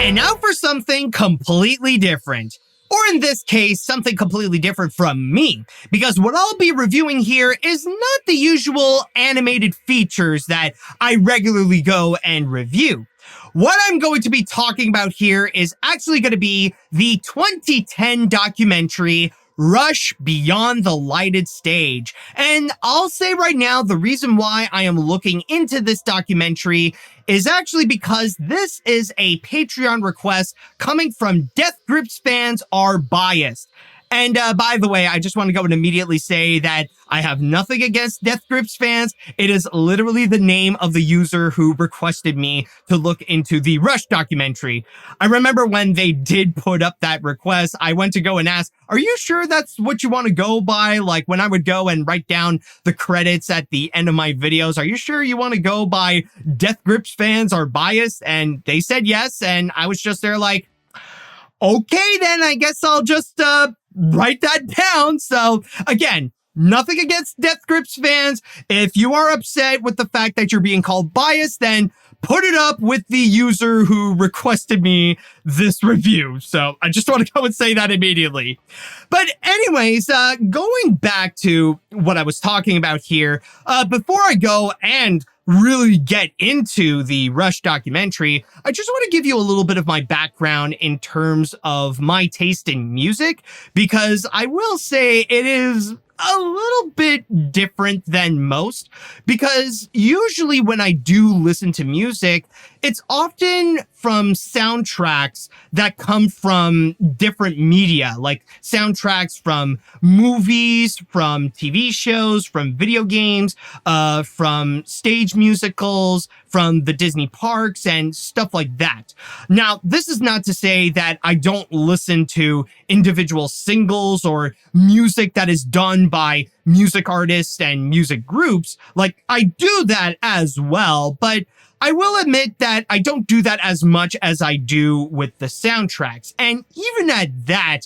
And now for something completely different. Or in this case, something completely different from me. Because what I'll be reviewing here is not the usual animated features that I regularly go and review. What I'm going to be talking about here is actually going to be the 2010 documentary Rush Beyond the Lighted Stage. And I'll say right now, the reason why I am looking into this documentary is actually because this is a Patreon request coming from Death Grips fans are biased. And by the way, I just want to go and immediately say that I have nothing against Death Grips fans. It is literally the name of the user who requested me to look into the Rush documentary. I remember when they did put up that request, I went to go and ask, are you sure that's what you want to go by? Like when I would go and write down the credits at the end of my videos, are you sure you want to go by Death Grips fans are biased? And they said yes. And I was just there like, okay, then I guess I'll just write that down. So again, nothing against Death Grips fans. If you are upset with the fact that you're being called biased, then put it up with the user who requested me this review. So I just want to go and say that immediately. But anyways, going back to what I was talking about here, before I go and really get into the Rush documentary, I just want to give you a little bit of my background in terms of my taste in music, because I will say it is a little bit different than most, because usually when I do listen to music, it's often from soundtracks that come from different media, like soundtracks from movies, from TV shows, from video games, from stage musicals, from the Disney parks and stuff like that. Now, this is not to say that I don't listen to individual singles or music that is done by music artists and music groups. Like, I do that as well, but I will admit that I don't do that as much as I do with the soundtracks. And even at that,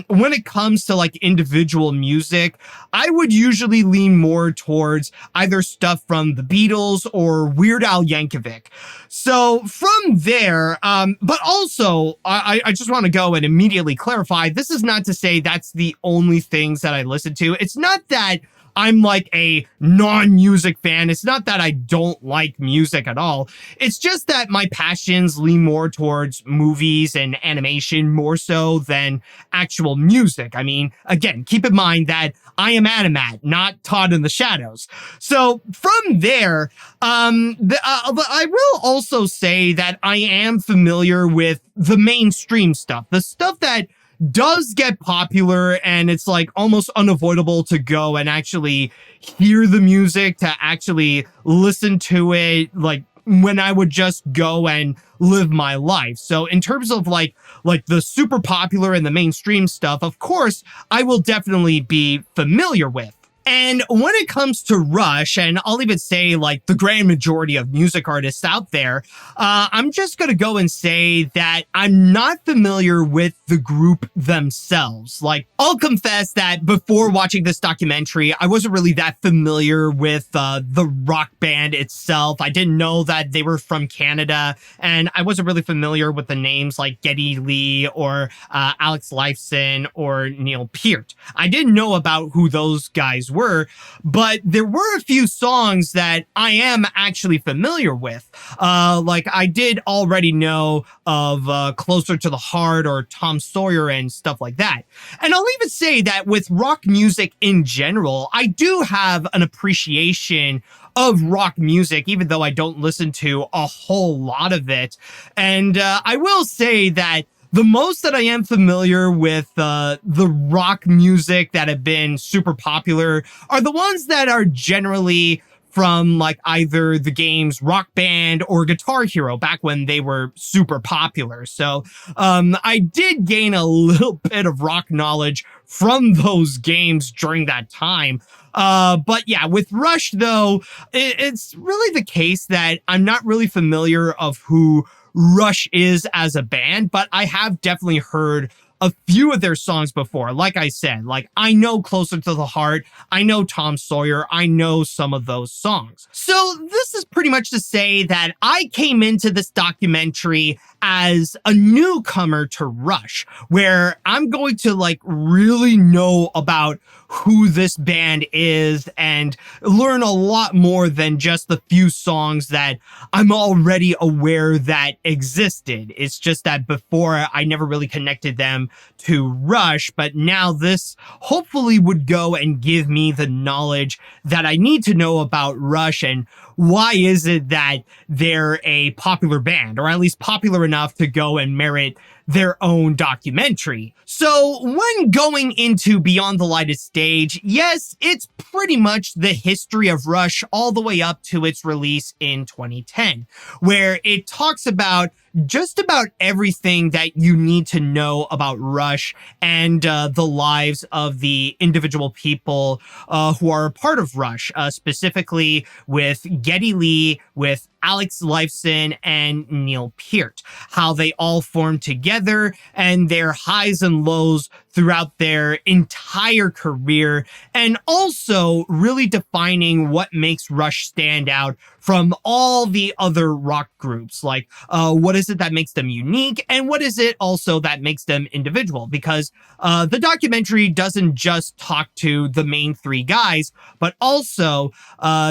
when it comes to like individual music, I would usually lean more towards either stuff from the Beatles or Weird Al Yankovic. So from there, but also I just want to go and immediately clarify, this is not to say that's the only things that I listen to. It's not that I'm like a non-music fan. It's not that I don't like music at all. It's just that my passions lean more towards movies and animation more so than actual music. I mean, again, keep in mind that I am AniMat, not Todd in the Shadows. So from there, I will also say that I am familiar with the mainstream stuff, the stuff that does get popular, and it's like almost unavoidable to go and actually hear the music, to actually listen to it, like when I would just go and live my life. So in terms of like the super popular and the mainstream stuff, of course, I will definitely be familiar with. And when it comes to Rush, and I'll even say like the grand majority of music artists out there, I'm just going to go and say that I'm not familiar with the group themselves. Like, I'll confess that before watching this documentary, I wasn't really that familiar with the rock band itself. I didn't know that they were from Canada, and I wasn't really familiar with the names like Geddy Lee or Alex Lifeson or Neil Peart. I didn't know about who those guys were, but there were a few songs that I am actually familiar with. Like I did already know of Closer to the Heart or Tom Sawyer and stuff like that. And I'll even say that with rock music in general, I do have an appreciation of rock music, even though I don't listen to a whole lot of it. And I will say that the most that I am familiar with the rock music that have been super popular are the ones that are generally from like either the games Rock Band or Guitar Hero back when they were super popular. So I did gain a little bit of rock knowledge from those games during that time. But yeah, with Rush though, it's really the case that I'm not really familiar of who Rush is as a band, but I have definitely heard a few of their songs before. Like I said, like I know Closer to the Heart, I know Tom Sawyer, I know some of those songs. So this is pretty much to say that I came into this documentary as a newcomer to Rush, where I'm going to like really know about who this band is and learn a lot more than just the few songs that I'm already aware that existed. It's just that before I never really connected them to Rush, but now this hopefully would go and give me the knowledge that I need to know about Rush and why is it that they're a popular band, or at least popular enough to go and merit their own documentary. So when going into Beyond the Lighted Stage, yes, it's pretty much the history of Rush all the way up to its release in 2010, where it talks about just about everything that you need to know about Rush and the lives of the individual people who are a part of Rush, specifically with Geddy Lee, with Alex Lifeson, and Neil Peart, how they all formed together and their highs and lows throughout their entire career, and also really defining what makes Rush stand out from all the other rock groups. Like, what is it that makes them unique, and what is it also that makes them individual? Because the documentary doesn't just talk to the main three guys, but also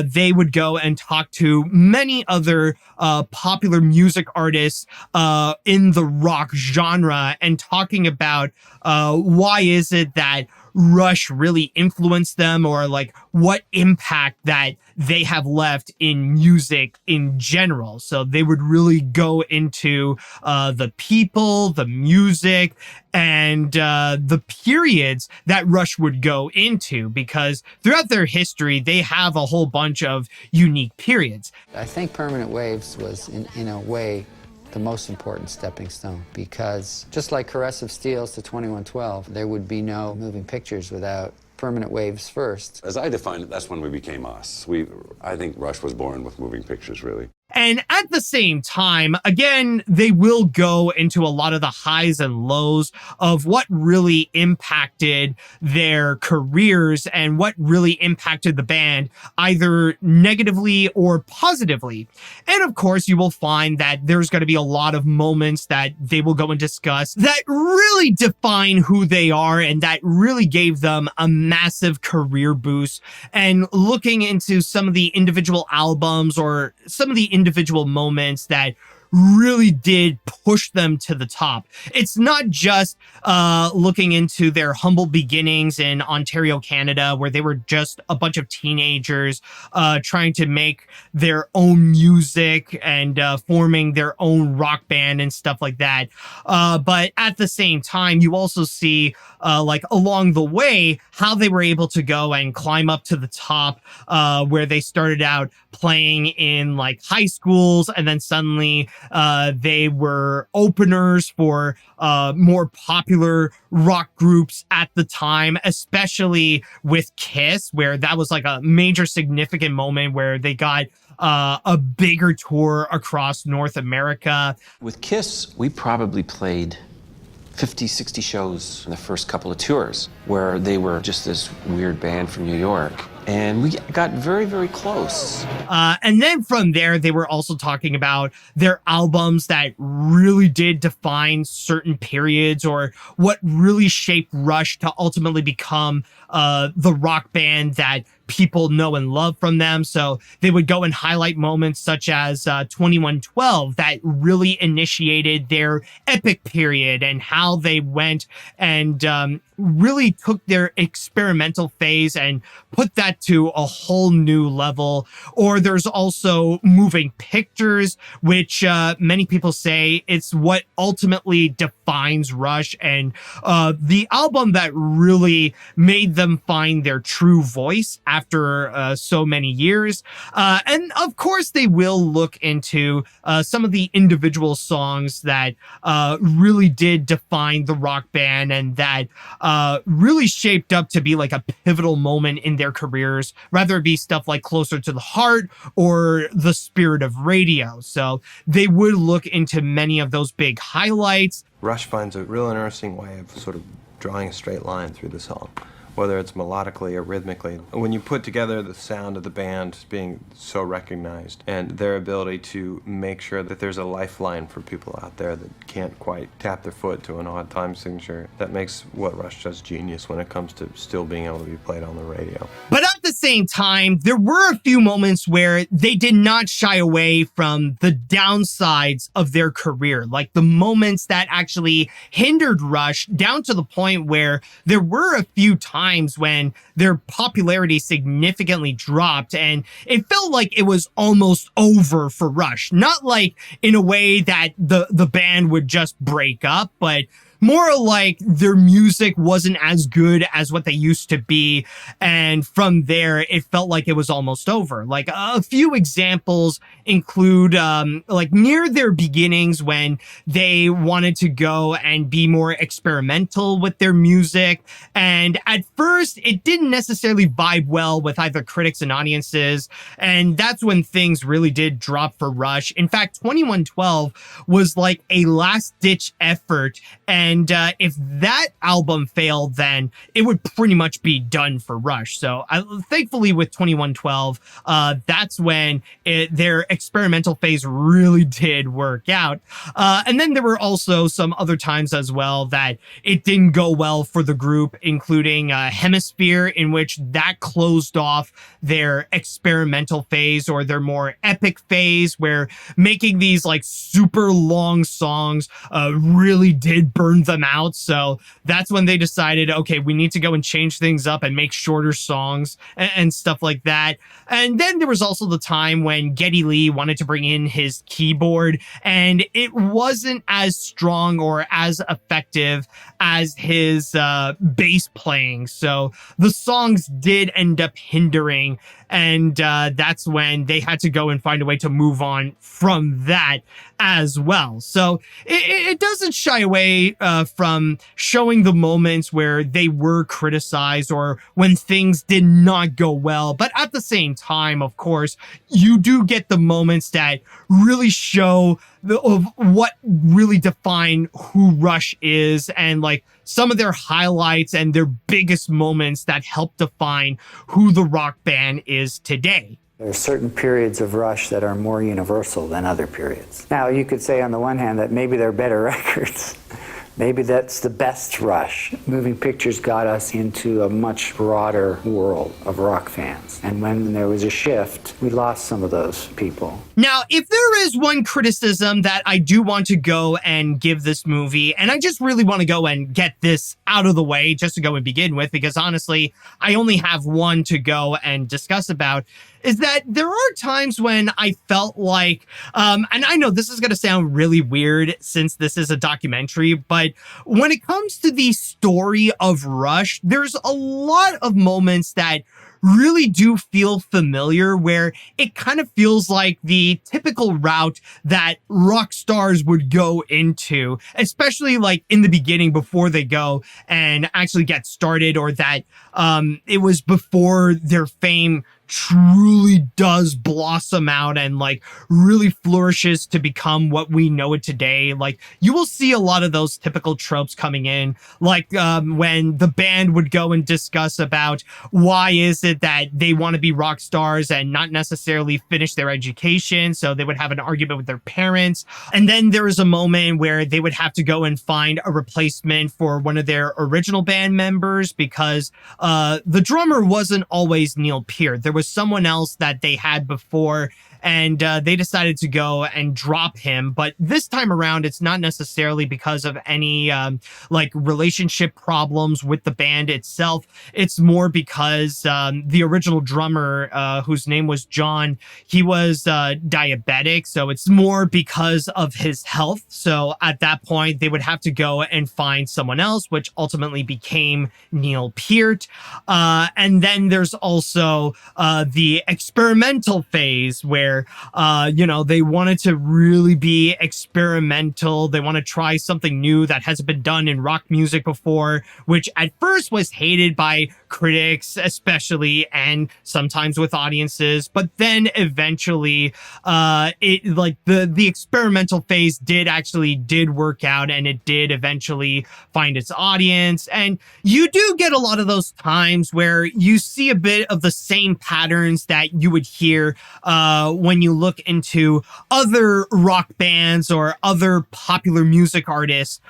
they would go and talk to many other popular music artists in the rock genre, and talking about why is it that Rush really influenced them, or like what impact that they have left in music in general. So they would really go into the people, the music, and the periods that Rush would go into, because throughout their history, they have a whole bunch of unique periods. I think Permanent Waves was, in a way, the most important stepping stone, because just like Caress of Steels to 2112, there would be no moving pictures without Permanent Waves first. As I define it, that's when we became us. I think Rush was born with moving pictures, really. And at the same time, again, they will go into a lot of the highs and lows of what really impacted their careers and what really impacted the band, either negatively or positively. And of course, you will find that there's going to be a lot of moments that they will go and discuss that really define who they are and that really gave them a massive career boost. And looking into some of the individual albums or some of the individual moments that really did push them to the top. It's not just looking into their humble beginnings in Ontario, Canada, where they were just a bunch of teenagers trying to make their own music and forming their own rock band and stuff like that. But at the same time, you also see like along the way how they were able to go and climb up to the top, where they started out playing in like high schools, and then suddenly they were openers for more popular rock groups at the time, especially with Kiss, where that was like a major significant moment where they got a bigger tour across North America. With Kiss, we probably played 50, 60 shows in the first couple of tours, where they were just this weird band from New York. And we got very, very close. And then from there, they were also talking about their albums that really did define certain periods, or what really shaped Rush to ultimately become the rock band that people know and love from them. So they would go and highlight moments such as 2112 that really initiated their epic period, and how they went and really took their experimental phase and put that to a whole new level. Or there's also Moving Pictures, which many people say it's what ultimately defines Rush, and the album that really made them them find their true voice after so many years. And of course, they will look into some of the individual songs that really did define the rock band and that really shaped up to be like a pivotal moment in their careers, rather it be stuff like Closer to the Heart or The Spirit of Radio. So they would look into many of those big highlights. Rush finds a real interesting way of sort of drawing a straight line through the song, whether it's melodically or rhythmically. When you put together the sound of the band being so recognized and their ability to make sure that there's a lifeline for people out there that can't quite tap their foot to an odd time signature, that makes what Rush does genius when it comes to still being able to be played on the radio. But at the same time, there were a few moments where they did not shy away from the downsides of their career, like the moments that actually hindered Rush, down to the point where there were a few times when their popularity significantly dropped and it felt like it was almost over for Rush. Not like in a way that the band would just break up, but more like their music wasn't as good as what they used to be. And from there, it felt like it was almost over. Like a few examples include like near their beginnings when they wanted to go and be more experimental with their music. And at first, it didn't necessarily vibe well with either critics and audiences. And that's when things really did drop for Rush. In fact, 2112 was like a last-ditch effort. And if that album failed, then it would pretty much be done for Rush. So thankfully with 2112, that's when their experimental phase really did work out. And then there were also some other times as well that it didn't go well for the group, including Hemisphere, in which that closed off their experimental phase or their more epic phase, where making these like super long songs really did burn them out. So that's when they decided, okay, we need to go and change things up and make shorter songs and stuff like that. And then there was also the time when Geddy Lee wanted to bring in his keyboard, and it wasn't as strong or as effective as his bass playing. So the songs did end up hindering, and that's when they had to go and find a way to move on from that as well. So it doesn't shy away from showing the moments where they were criticized or when things did not go well. But at the same time, of course, you do get the moments that really show of what really define who Rush is, and like some of their highlights and their biggest moments that help define who the rock band is today. There are certain periods of Rush that are more universal than other periods. Now, you could say on the one hand that maybe they're better records. Maybe that's the best Rush. Moving Pictures got us into a much broader world of rock fans. And when there was a shift, we lost some of those people. Now, if there is one criticism that I do want to go and give this movie, and I just really want to go and get this out of the way just to go and begin with, because honestly, I only have one to go and discuss about, is that there are times when I felt like, and I know this is going to sound really weird since this is a documentary, but when it comes to the story of Rush, there's a lot of moments that really do feel familiar, where it kind of feels like the typical route that rock stars would go into, especially like in the beginning before they go and actually get started, or that it was before their fame truly does blossom out and like really flourishes to become what we know it today. Like you will see a lot of those typical tropes coming in, like when the band would go and discuss about why is it that they want to be rock stars and not necessarily finish their education. So they would have an argument with their parents. And then there was a moment where they would have to go and find a replacement for one of their original band members, because the drummer wasn't always Neil Peart. There was someone else that they had before, and they decided to go and drop him. But this time around, it's not necessarily because of any like relationship problems with the band itself. It's more because the original drummer, whose name was John, he was diabetic. So it's more because of his health. So at that point, they would have to go and find someone else, which ultimately became Neil Peart. And then there's also the experimental phase where, they wanted to really be experimental. They want to try something new that hasn't been done in rock music before, which at first was hated by critics, especially, and sometimes with audiences. But then eventually, the experimental phase did work out, and it did eventually find its audience. And you do get a lot of those times where you see a bit of the same patterns that you would hear when you look into other rock bands or other popular music artists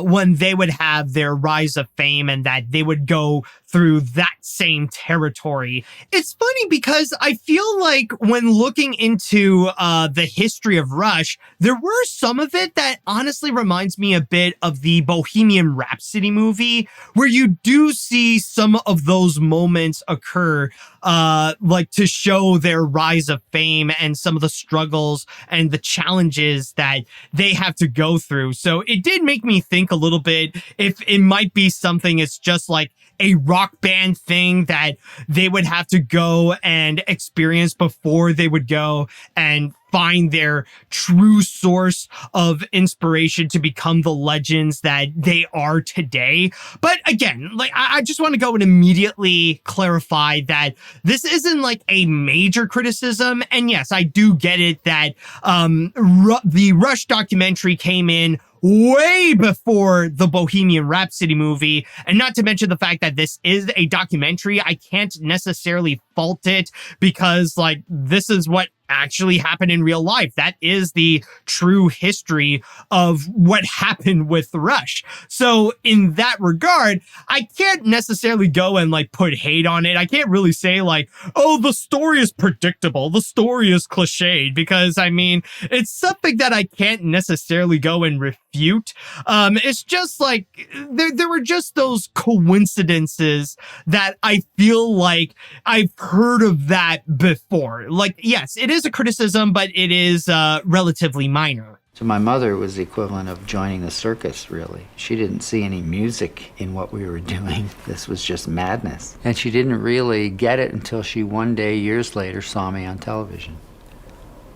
when they would have their rise of fame, and that they would go through that same territory. It's funny because I feel like when looking into the history of Rush, there were some of it that honestly reminds me a bit of the Bohemian Rhapsody movie, where you do see some of those moments occur, like to show their rise of fame and some of the struggles and the challenges that they have to go through. So it did make me think a little bit if it might be something, it's just like a rock band thing that they would have to go and experience before they would go and find their true source of inspiration to become the legends that they are today. But again, like I just want to go and immediately clarify that this isn't like a major criticism. And yes, I do get it that the Rush documentary came in way before the Bohemian Rhapsody movie. And not to mention the fact that this is a documentary, I can't necessarily fault it because like this is what actually happened in real life. That is the true history of what happened with Rush. So in that regard, I can't necessarily go and like put hate on it. I can't really say like, oh, the story is predictable, the story is cliched, because I mean, it's something that I can't necessarily go and refute. It's just like there were just those coincidences that I feel like I've heard of that before. Like, yes, it is a criticism, but it is relatively minor. To my mother, it was the equivalent of joining the circus, really. She didn't see any music in what we were doing. This was just madness. And she didn't really get it until she one day, years later, saw me on television.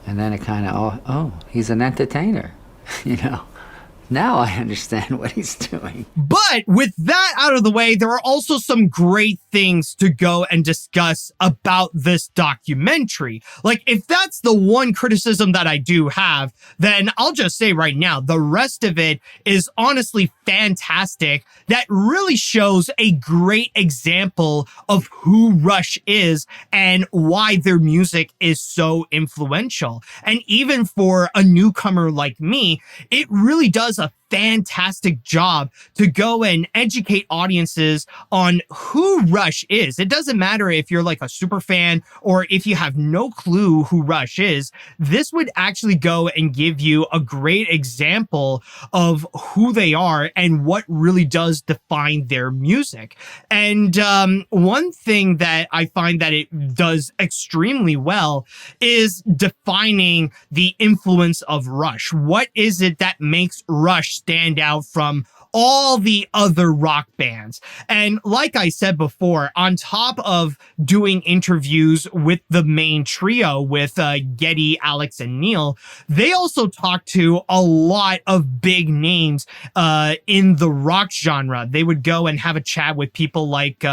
And then it kind of, oh, he's an entertainer, you know. Now I understand what he's doing. But with that out of the way, there are also some great things to go and discuss about this documentary. Like, if that's the one criticism that I do have, then I'll just say right now, the rest of it is honestly fantastic. That really shows a great example of who Rush is and why their music is so influential. And even for a newcomer like me, it really does a fantastic job to go and educate audiences on who Rush is. It doesn't matter if you're like a super fan or if you have no clue who Rush is. This would actually go and give you a great example of who they are and what really does define their music. And one thing that I find that it does extremely well is defining the influence of Rush. What is it that makes Rush stand out from all the other rock bands? And like I said before, on top of doing interviews with the main trio with Geddy, Alex, and Neil, they also talked to a lot of big names in the rock genre. They would go and have a chat with people like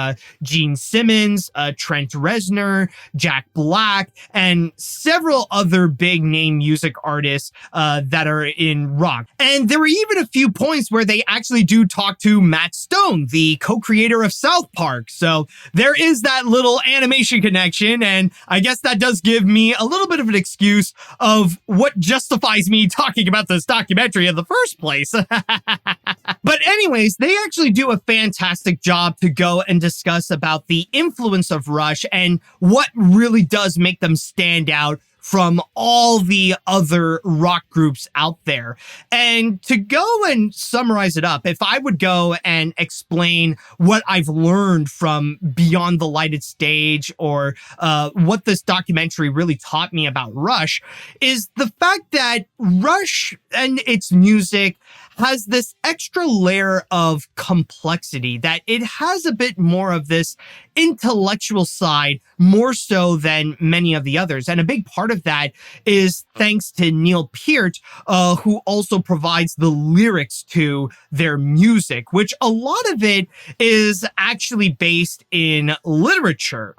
Gene Simmons, Trent Reznor, Jack Black, and several other big name music artists that are in rock. And there were even a few points where they actually do talk to Matt Stone, the co-creator of South Park. So there is that little animation connection, and I guess that does give me a little bit of an excuse of what justifies me talking about this documentary in the first place. But anyways, they actually do a fantastic job to go and discuss about the influence of Rush and what really does make them stand out from all the other rock groups out there. And to go and summarize it up, if I would go and explain what I've learned from Beyond the Lighted Stage, or what this documentary really taught me about Rush, is the fact that Rush and its music has this extra layer of complexity, that it has a bit more of this intellectual side, more so than many of the others. And a big part of that is thanks to Neil Peart, who also provides the lyrics to their music, which a lot of it is actually based in literature,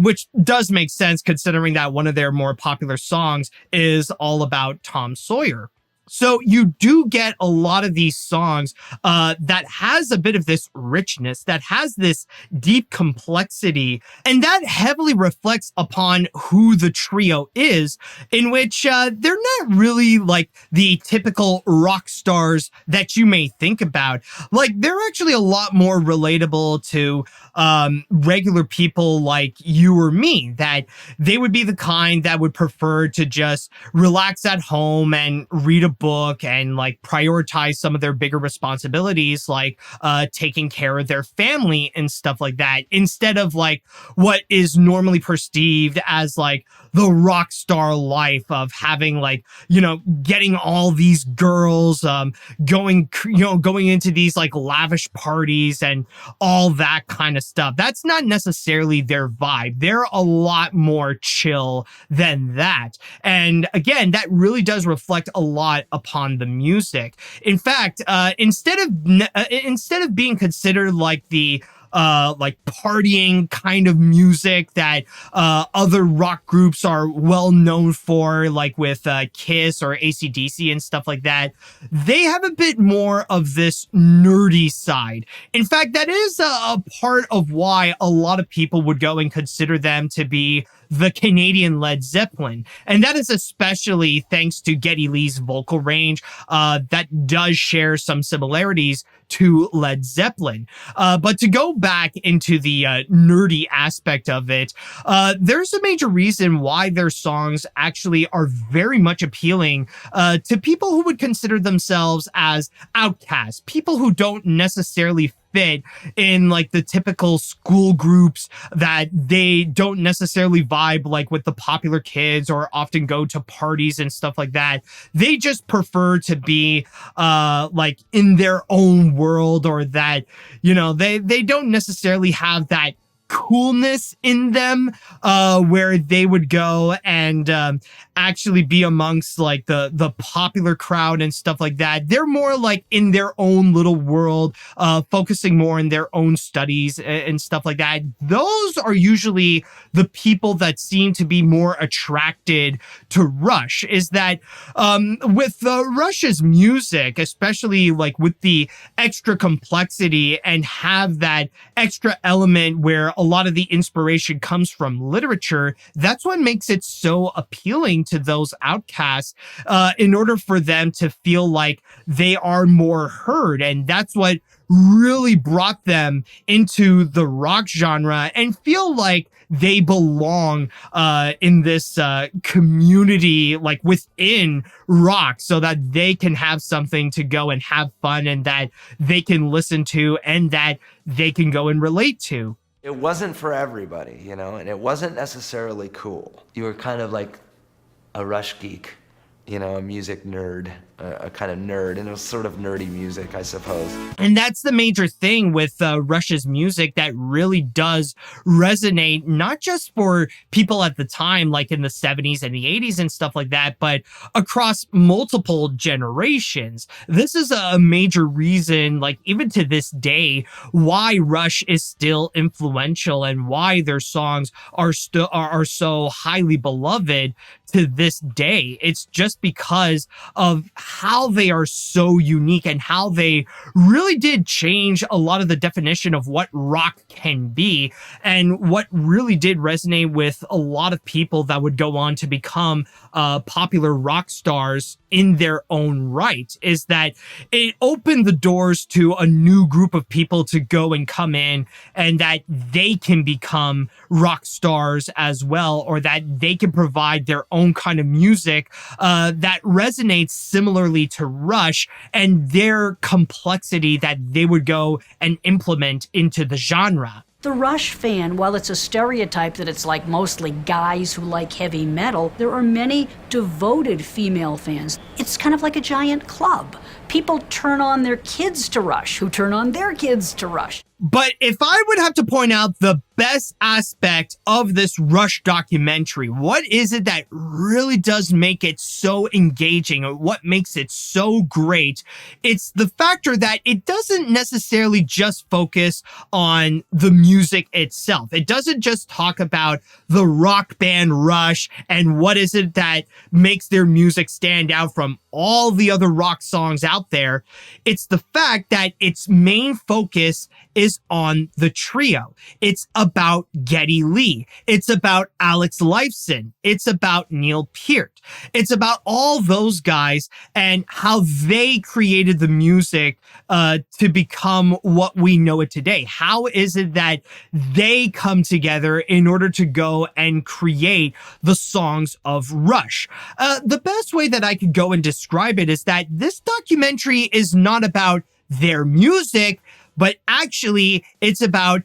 which does make sense considering that one of their more popular songs is all about Tom Sawyer. So you do get a lot of these songs that has a bit of this richness, that has this deep complexity, and that heavily reflects upon who the trio is, in which they're not really like the typical rock stars that you may think about. Like, they're actually a lot more relatable to regular people like you or me, that they would be the kind that would prefer to just relax at home and read a book and like prioritize some of their bigger responsibilities, like taking care of their family and stuff like that, instead of like what is normally perceived as like the rock star life of having, like, you know, getting all these girls, going into these like lavish parties and all that kind of stuff. That's not necessarily their vibe. They're a lot more chill than that. And again, that really does reflect a lot upon the music. In fact, instead of being considered like the like partying kind of music that other rock groups are well known for, like with Kiss or AC/DC and stuff like that, they have a bit more of this nerdy side. In fact, that is a part of why a lot of people would go and consider them to be the Canadian Led Zeppelin. And that is especially thanks to Geddy Lee's vocal range that does share some similarities to Led Zeppelin. But to go back into the nerdy aspect of it, there's a major reason why their songs actually are very much appealing to people who would consider themselves as outcasts, people who don't necessarily fit in like the typical school groups, that they don't necessarily vibe like with the popular kids or often go to parties and stuff like that. They just prefer to be like in their own world, or that, you know, they don't necessarily have that coolness in them where they would go and actually be amongst like the popular crowd and stuff like that. They're more like in their own little world, focusing more in their own studies and stuff like that. Those are usually the people that seem to be more attracted to Rush. Is that with Rush's music, especially like with the extra complexity and have that extra element where a lot of the inspiration comes from literature, that's what makes it so appealing to those outcasts, in order for them to feel like they are more heard. And that's what really brought them into the rock genre and feel like they belong in this community, like within rock, so that they can have something to go and have fun, and that they can listen to, and that they can go and relate to. It wasn't for everybody, you know, and it wasn't necessarily cool. You were kind of like a Rush geek, you know, a music nerd, a kind of nerd, and it was sort of nerdy music, I suppose. And that's the major thing with Rush's music that really does resonate, not just for people at the time, like in the 70s and the 80s and stuff like that, but across multiple generations. This is a major reason, like even to this day, why Rush is still influential and why their songs are so highly beloved to this day. It's just because of how they are so unique and how they really did change a lot of the definition of what rock can be, and what really did resonate with a lot of people that would go on to become popular rock stars in their own right, is that it opened the doors to a new group of people to go and come in, and that they can become rock stars as well, or that they can provide their own kind of music that resonates similarly to Rush and their complexity that they would go and implement into the genre. The Rush fan, while it's a stereotype that it's like mostly guys who like heavy metal, there are many devoted female fans. It's kind of like a giant club. People turn on their kids to Rush, who turn on their kids to Rush. But if I would have to point out the best aspect of this Rush documentary, what is it that really does make it so engaging, or what makes it so great? It's the factor that it doesn't necessarily just focus on the music itself. It doesn't just talk about the rock band Rush and what is it that makes their music stand out from all the other rock songs out there. It's the fact that its main focus is on the trio. It's about Geddy Lee. It's about Alex Lifeson. It's about Neil Peart. It's about all those guys and how they created the music to become what we know it today. How is it that they come together in order to go and create the songs of Rush? The best way that I could go and describe it is that this documentary is not about their music, but actually it's about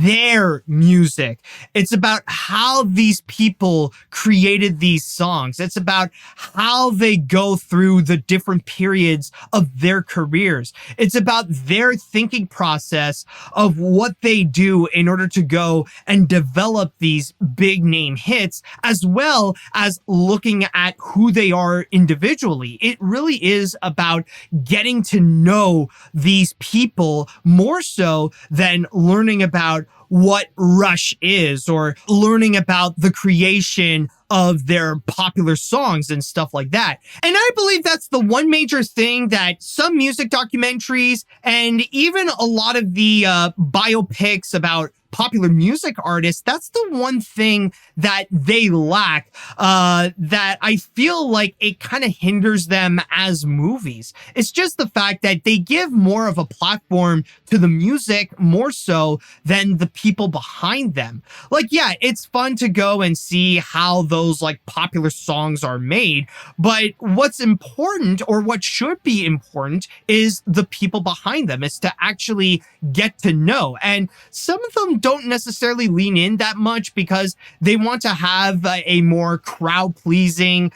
their music. It's about how these people created these songs. It's about how they go through the different periods of their careers. It's about their thinking process of what they do in order to go and develop these big name hits, as well as looking at who they are individually. It really is about getting to know these people more so than learning about what Rush is, or learning about the creation of their popular songs and stuff like that. And I believe that's the one major thing that some music documentaries and even a lot of the biopics about popular music artists, that's the one thing that they lack, that I feel like it kind of hinders them as movies. It's just the fact that they give more of a platform to the music more so than the people behind them. Like, yeah, it's fun to go and see how those like popular songs are made, but what's important, or what should be important, is the people behind them. It's to actually get to know. And some of them don't necessarily lean in that much because they want to have a more crowd-pleasing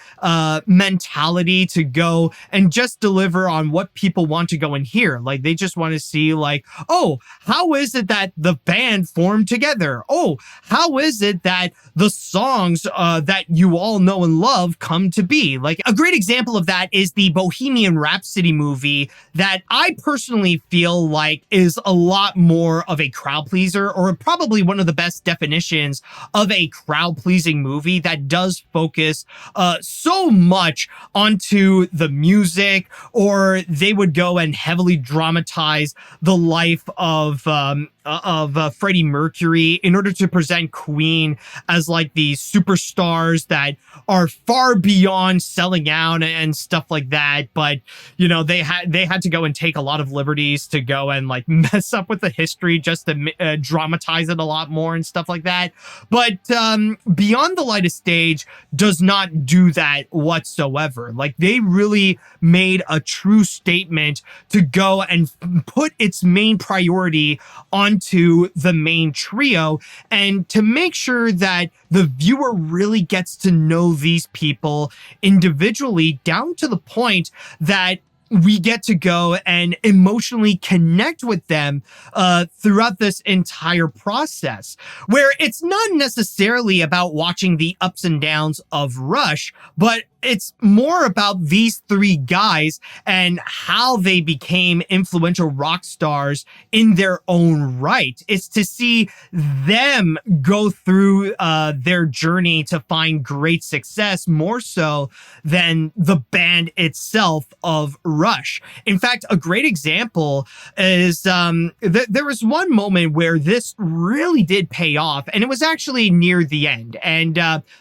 mentality to go and just deliver on what people want to go and hear. Like, they just want to see like, oh, how is it that the band formed together? Oh, how is it that the songs that you all know and love come to be? Like, a great example of that is the Bohemian Rhapsody movie that I personally feel like is a lot more of a crowd pleaser, or probably one of the best definitions of a crowd-pleasing movie that does focus so much onto the music, or they would go and heavily dramatize the life of Freddie Mercury in order to present Queen as like these superstars that are far beyond selling out and stuff like that. But, you know, they had to go and take a lot of liberties to go and like mess up with the history just to dramatize it a lot more and stuff like that. But Beyond the Light of Stage does not do that whatsoever. Like, they really made a true statement to go and put its main priority onto the main trio, and to make sure that the viewer really gets to know these people individually, down to the point that we get to go and emotionally connect with them throughout this entire process, where it's not necessarily about watching the ups and downs of Rush, but it's more about these three guys and how they became influential rock stars in their own right. It's to see them go through their journey to find great success more so than the band itself of Rush. In fact, a great example is there was one moment where this really did pay off, and it was actually near the end. And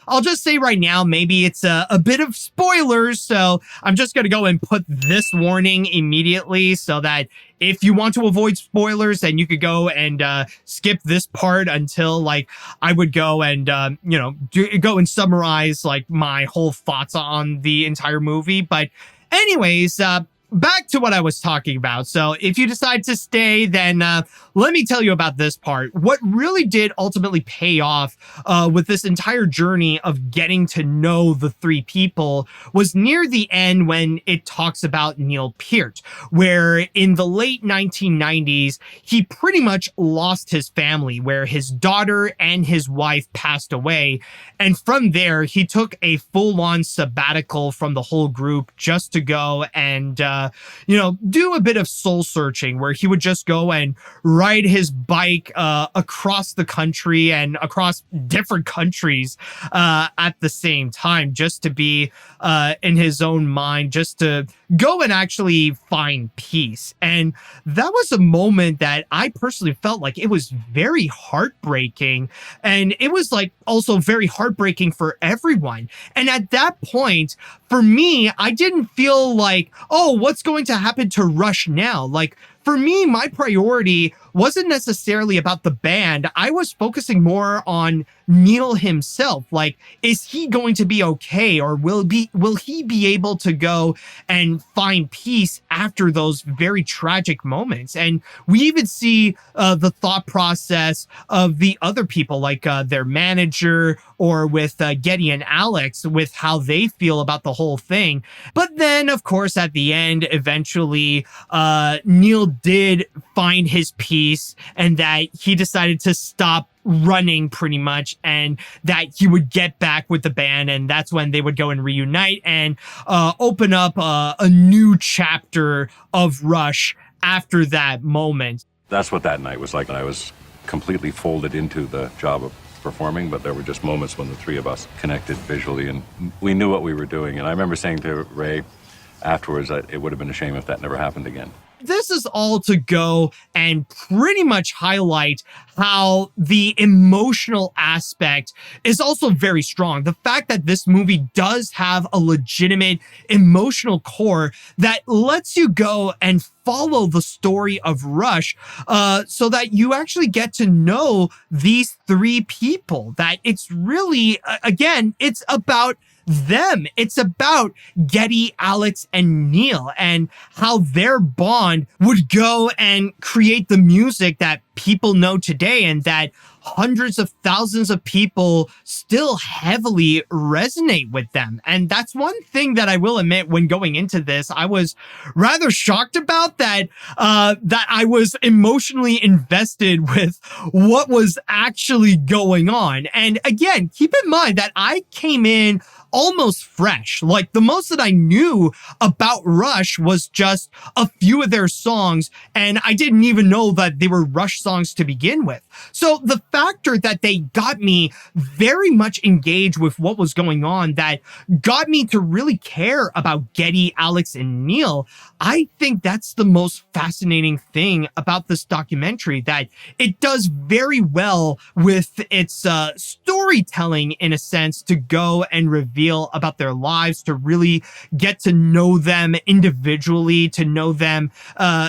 I'll just say right now, maybe it's a bit of of spoilers, so I'm just going to go and put this warning immediately so that if you want to avoid spoilers, then you could go and skip this part until like I would go and go and summarize like my whole thoughts on the entire movie. But anyways, back to what I was talking about. So if you decide to stay, then let me tell you about this part. What really did ultimately pay off with this entire journey of getting to know the three people was near the end when it talks about Neil Peart, where in the late 1990s, he pretty much lost his family, where his daughter and his wife passed away. And from there, he took a full-on sabbatical from the whole group just to go and do a bit of soul searching, where he would just go and ride his bike across the country and across different countries at the same time, just to be in his own mind, just to go and actually find peace. And that was a moment that I personally felt like it was very heartbreaking. And it was like also very heartbreaking for everyone. And at that point, for me, I didn't feel like, oh, what's going to happen to Rush now? Like, for me, my priority wasn't necessarily about the band. I was focusing more on Neil himself. Like, is he going to be okay, or will he be able to go and find peace after those very tragic moments? And we even see the thought process of the other people, like their manager, or with Geddy and Alex, with how they feel about the whole thing. But then, of course, at the end, eventually, Neil did find his peace, and that he decided to stop running pretty much, and that he would get back with the band, and that's when they would go and reunite and open up a new chapter of Rush after that moment. That's what that night was like. I was completely folded into the job of performing, but there were just moments when the three of us connected visually, and we knew what we were doing. And I remember saying to Ray afterwards that it would have been a shame if that never happened again. This is all to go and pretty much highlight how the emotional aspect is also very strong. The fact that this movie does have a legitimate emotional core that lets you go and follow the story of Rush, so that you actually get to know these three people. That it's really, again, it's about them. It's about Geddy, Alex, and Neil, and how their bond would go and create the music that people know today, and that hundreds of thousands of people still heavily resonate with them. And that's one thing that I will admit, when going into this, I was rather shocked about, that I was emotionally invested with what was actually going on. And again, keep in mind that I came in almost fresh. Like, the most that I knew about Rush was just a few of their songs, and I didn't even know that they were Rush songs to begin with. So the factor that they got me very much engaged with what was going on, that got me to really care about Geddy, Alex, and Neil, I think that's the most fascinating thing about this documentary, that it does very well with its storytelling, in a sense, to go and reveal about their lives, to really get to know them individually, to know them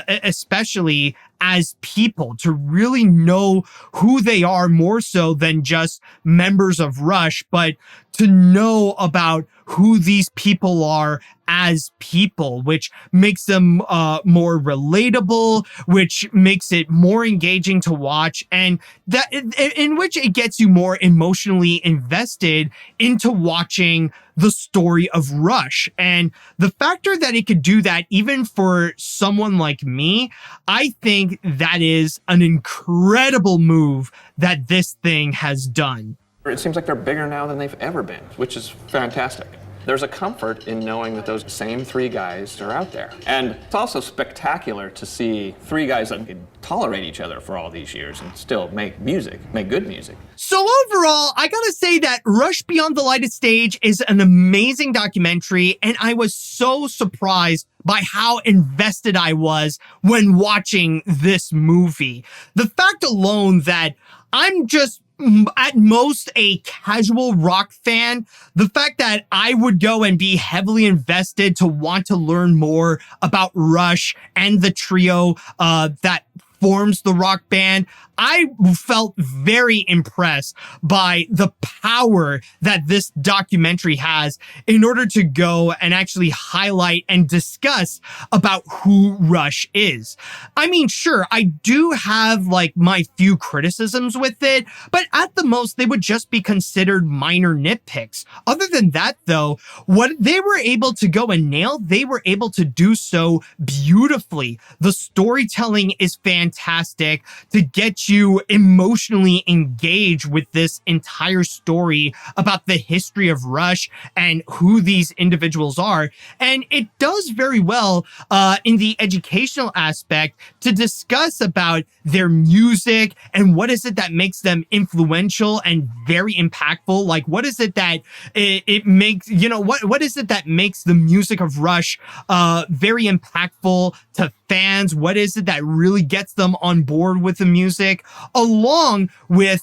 especially as people, to really know who they are more so than just members of Rush, but to know about who these people are as people, which makes them more relatable, which makes it more engaging to watch, and that in which it gets you more emotionally invested into watching the story of Rush. And the factor that it could do that, even for someone like me, I think that is an incredible move that this thing has done. It seems like they're bigger now than they've ever been, which is fantastic. There's a comfort in knowing that those same three guys are out there. And it's also spectacular to see three guys that can tolerate each other for all these years and still make music, make good music. So overall, I gotta say that Rush Beyond the Lighted Stage is an amazing documentary, and I was so surprised by how invested I was when watching this movie. The fact alone that I'm just at most a casual rock fan, the fact that I would go and be heavily invested to want to learn more about Rush and the trio that forms the rock band, I felt very impressed by the power that this documentary has in order to go and actually highlight and discuss about who Rush is. I mean, sure, I do have like my few criticisms with it, but at the most, they would just be considered minor nitpicks. Other than that, though, what they were able to go and nail, they were able to do so beautifully. The storytelling is fantastic to get you emotionally engaged with this entire story about the history of Rush and who these individuals are. And it does very well in the educational aspect to discuss about their music and what is it that makes them influential and very impactful. Like, what is it that it makes, you know, what is it that makes the music of Rush very impactful to fans? What is it that really gets them on board with the music, along with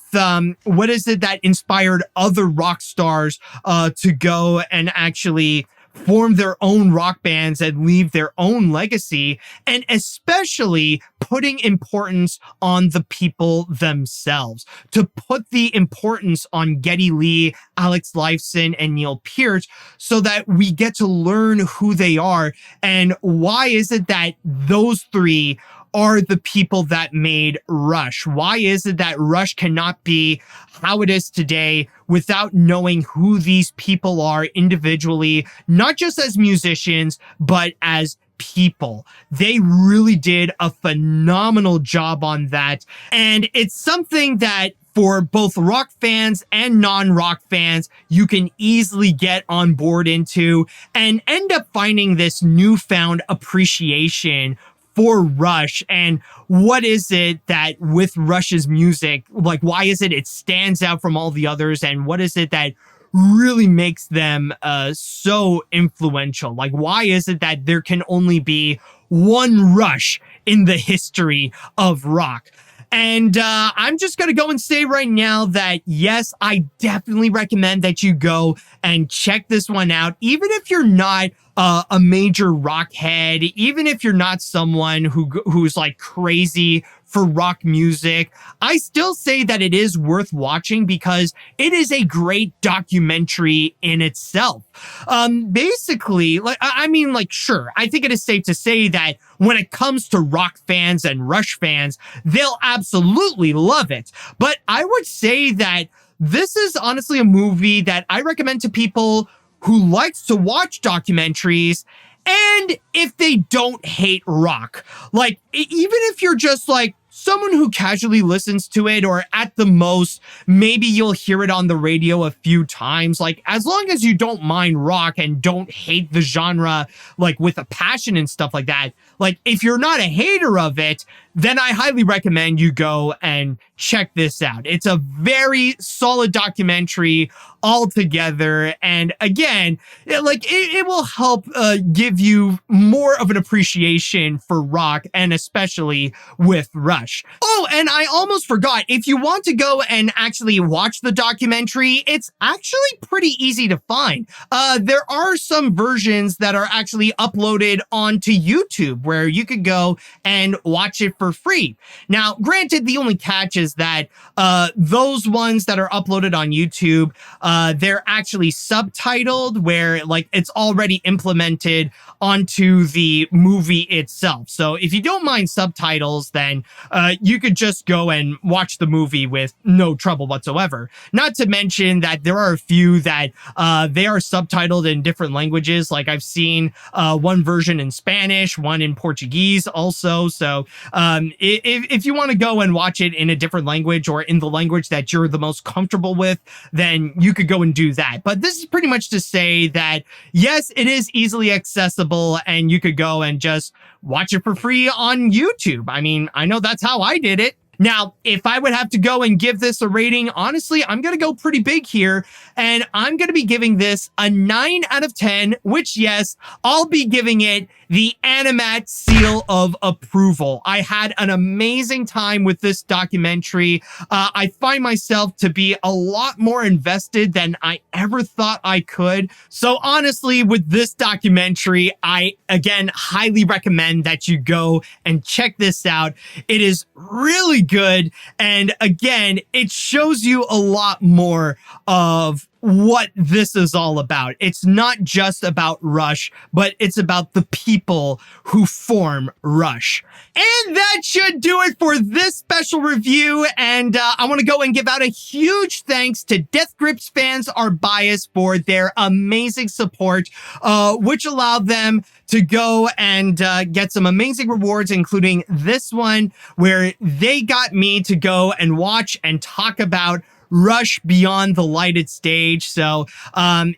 what is it that inspired other rock stars to go and actually form their own rock bands and leave their own legacy, and especially putting importance on the people themselves, to put the importance on Geddy Lee, Alex Lifeson, and Neil Peart, so that we get to learn who they are and why is it that those three are the people that made Rush. Why is it that Rush cannot be how it is today without knowing who these people are individually, not just as musicians, but as people? They really did a phenomenal job on that. And it's something that for both rock fans and non-rock fans, you can easily get on board into and end up finding this newfound appreciation for Rush. And what is it that with Rush's music, like, why is it stands out from all the others, and what is it that really makes them so influential? Like, why is it that there can only be one Rush in the history of rock? And I'm just going to go and say right now that, yes, I definitely recommend that you go and check this one out, even if you're not a major rock head, even if you're not someone who's like crazy for rock music. I still say that it is worth watching because it is a great documentary in itself. Basically, sure, I think it is safe to say that when it comes to rock fans and Rush fans, they'll absolutely love it. But I would say that this is honestly a movie that I recommend to people who likes to watch documentaries, and if they don't hate rock. Like, even if you're just like someone who casually listens to it, or at the most, maybe you'll hear it on the radio a few times. Like, as long as you don't mind rock and don't hate the genre, like with a passion and stuff like that, like if you're not a hater of it, then I highly recommend you go and check this out. It's a very solid documentary altogether. And again, it will help give you more of an appreciation for rock, and especially with Rush. Oh, and I almost forgot, if you want to go and actually watch the documentary, it's actually pretty easy to find. There are some versions that are actually uploaded onto YouTube where you could go and watch it for free. Now, granted, the only catch is that those ones that are uploaded on YouTube, they're actually subtitled, where like it's already implemented onto the movie itself. So if you don't mind subtitles, then you could just go and watch the movie with no trouble whatsoever. Not to mention that there are a few that they are subtitled in different languages. Like I've seen one version in Spanish, one in Portuguese also. So if you want to go and watch it in a different language, or in the language that you're the most comfortable with, then you could go and do that. But this is pretty much to say that, yes, it is easily accessible, and you could go and just watch it for free on YouTube. I mean, I know that's how I did it. Now, if I would have to go and give this a rating, honestly, I'm going to go pretty big here, and I'm going to be giving this a 9 out of 10, which, yes, I'll be giving it the AniMat seal of approval. I had an amazing time with this documentary. I find myself to be a lot more invested than I ever thought I could. So honestly, with this documentary, I, again, highly recommend that you go and check this out. It is really good. And again, it shows you a lot more of what this is all about. It's not just about Rush, but it's about the people who form Rush. And that should do it for this special review. And I want to go and give out a huge thanks to Death Grips Fans Are Biased for their amazing support, which allowed them to go and get some amazing rewards, including this one, where they got me to go and watch and talk about Rush Beyond the Lighted Stage. So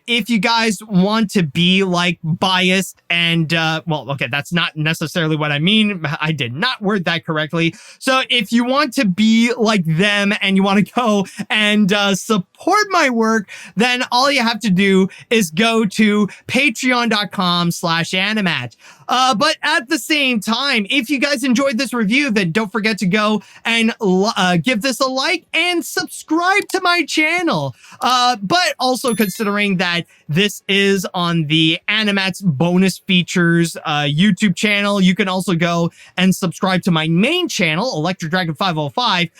if you guys want to be like biased and well, okay, that's not necessarily what I mean. I did not word that correctly. So if you want to be like them and you want to go and support my work, then all you have to do is go to patreon.com/animat. But at the same time, if you guys enjoyed this review, then don't forget to go and give this a like and subscribe to my channel. But also considering that this is on the AniMat's bonus features YouTube channel, you can also go and subscribe to my main channel, Electric Dragon 505,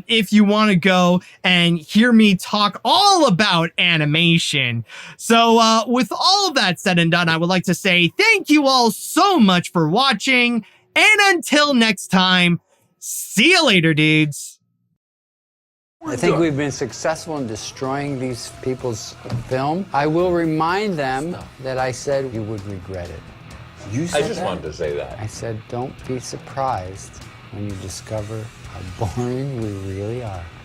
if you want to go and hear me talk all about animation. So with all of that said and done, I would like to say thank you all so much for watching, and until next time, see you later, dudes. I think we've been successful in destroying these people's film. I will remind them that I said you would regret it. You said I just wanted to say that. I said, don't be surprised when you discover how boring we really are.